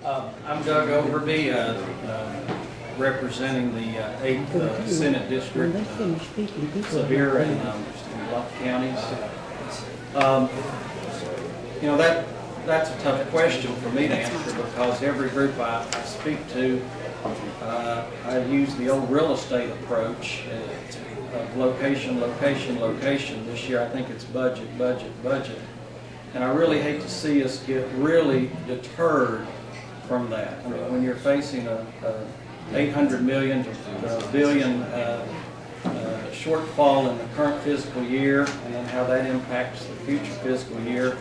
I'm Doug Overbey, representing the 8th Senate District, Sevier and Bluff counties. You know, that's a tough question for me to answer because every group I speak to, I use the old real estate approach of location, location, location. This year I think it's budget, budget, budget. And I really hate to see us get really deterred from that. I mean, when you're facing a 800 million to $1 billion shortfall in the current fiscal year, and then how that impacts the future fiscal year.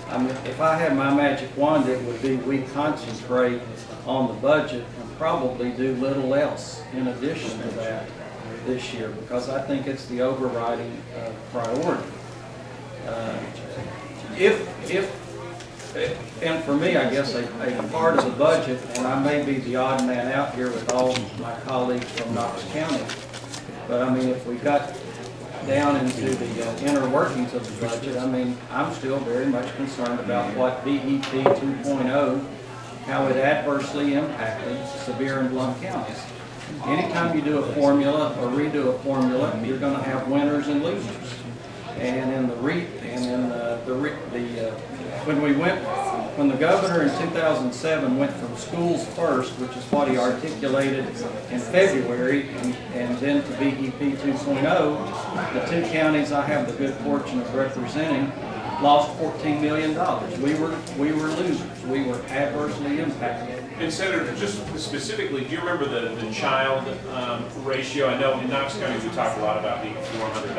I mean, if I had my magic wand, it would be we concentrate on the budget and probably do little else in addition to that this year, because I think it's the overriding priority. And for me, I guess a part of the budget, and I may be the odd man out here with all my colleagues from Knox County, but I mean, if we got down into the inner workings of the budget, I mean, I'm still very much concerned about what BEP 2.0, how it adversely impacted Sevier and Bluff counties. Anytime you do a formula or redo a formula, you're going to have winners and losers. And in when the governor in 2007 went from schools first, which is what he articulated in February, and then to BEP 2.0, the two counties I have the good fortune of representing lost $14 million. We were losers. We were adversely impacted. And Senator, just specifically, do you remember the child ratio? I know in Knox County we talk a lot about being $400,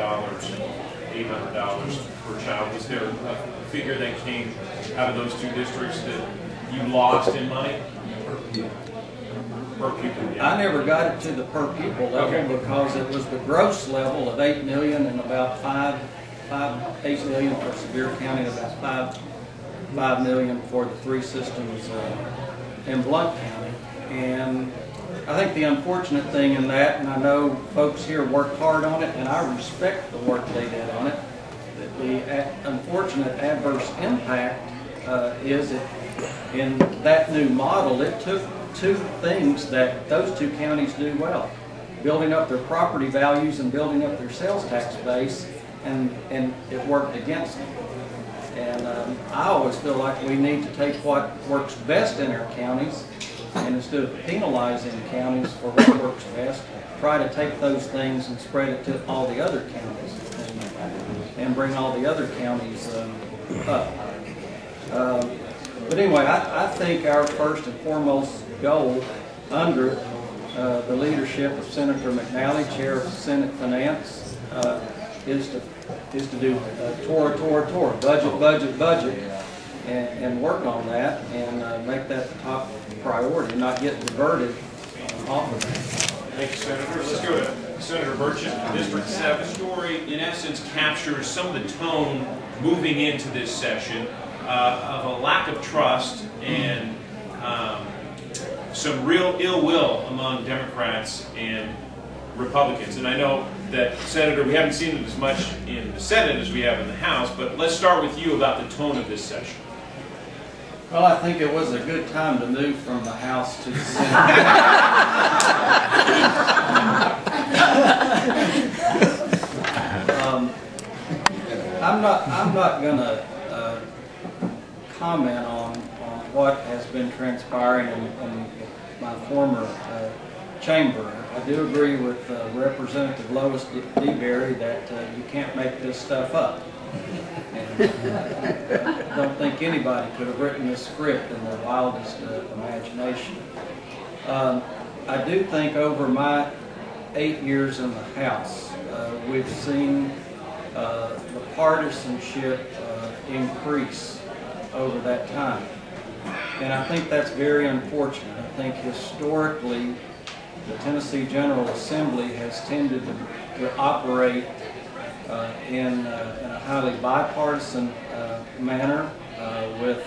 $800 per child. Was there a figure that came out of those two districts that you lost in money? Per pupil, yeah. I never got it to the per pupil level because it was the gross level of $8 million and about $8 million for Sevier County, about $5 million for the three systems in Blount County. And I think the unfortunate thing in that, and I know folks here worked hard on it, and I respect the work they did on it, that the unfortunate adverse impact is that in that new model, it took two things that those two counties do well: building up their property values and building up their sales tax base, and it worked against them. And I always feel like we need to take what works best in our counties, and instead of penalizing counties for what works best, try to take those things and spread it to all the other counties and bring all the other counties up. But anyway, I think our first and foremost goal under the leadership of Senator McNally, Chair of Senate Finance, is to do budget, budget, budget, and work on that and make that the top priority, not get diverted off of that. Thank you, Senator. Let's go to Senator Burchett. District 7 story, in essence, captures some of the tone moving into this session of a lack of trust and some real ill will among Democrats and Republicans. And I know that, Senator, we haven't seen it as much in the Senate as we have in the House, but let's start with you about the tone of this session. Well, I think it was a good time to move from the House to the Senate. I'm not going to comment on what has been transpiring in my former chamber. I do agree with Representative Lois DeBerry that you can't make this stuff up. And I don't think anybody could have written this script in their wildest imagination. I do think over my 8 years in the House, we've seen the partisanship increase over that time. And I think that's very unfortunate. I think historically, the Tennessee General Assembly has tended to operate in a highly bipartisan manner with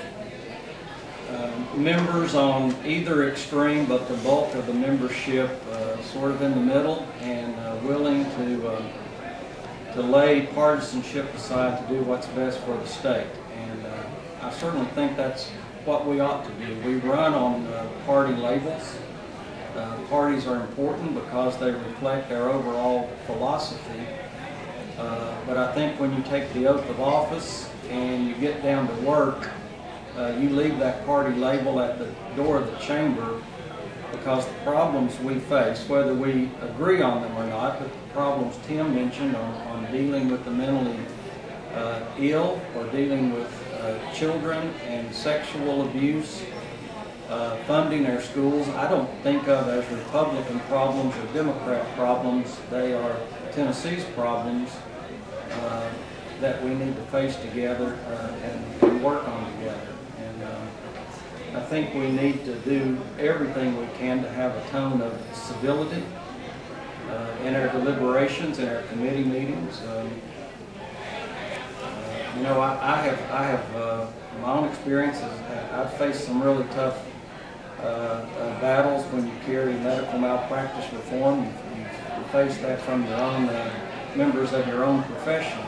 members on either extreme, but the bulk of the membership sort of in the middle and willing to lay partisanship aside to do what's best for the state. And I certainly think that's what we ought to do. We run on party labels. Parties are important because they reflect our overall philosophy. But I think when you take the oath of office and you get down to work, you leave that party label at the door of the chamber, because the problems we face, whether we agree on them or not, but the problems Tim mentioned on dealing with the mentally ill, or dealing with children and sexual abuse, funding our schools, I don't think of as Republican problems or Democrat problems. They are Tennessee's problems that we need to face together and work on together. And I think we need to do everything we can to have a tone of civility in our deliberations, in our committee meetings. You know, I have my own experiences. I've faced some really tough battles when you carry medical malpractice reform. You face that from your own members of your own profession.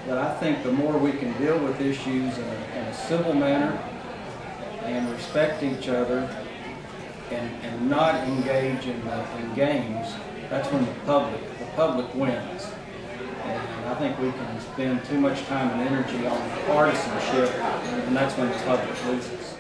But I think the more we can deal with issues in a civil manner and respect each other and not engage in games, that's when the public wins. And I think we can spend too much time and energy on partisanship, and that's when the public loses.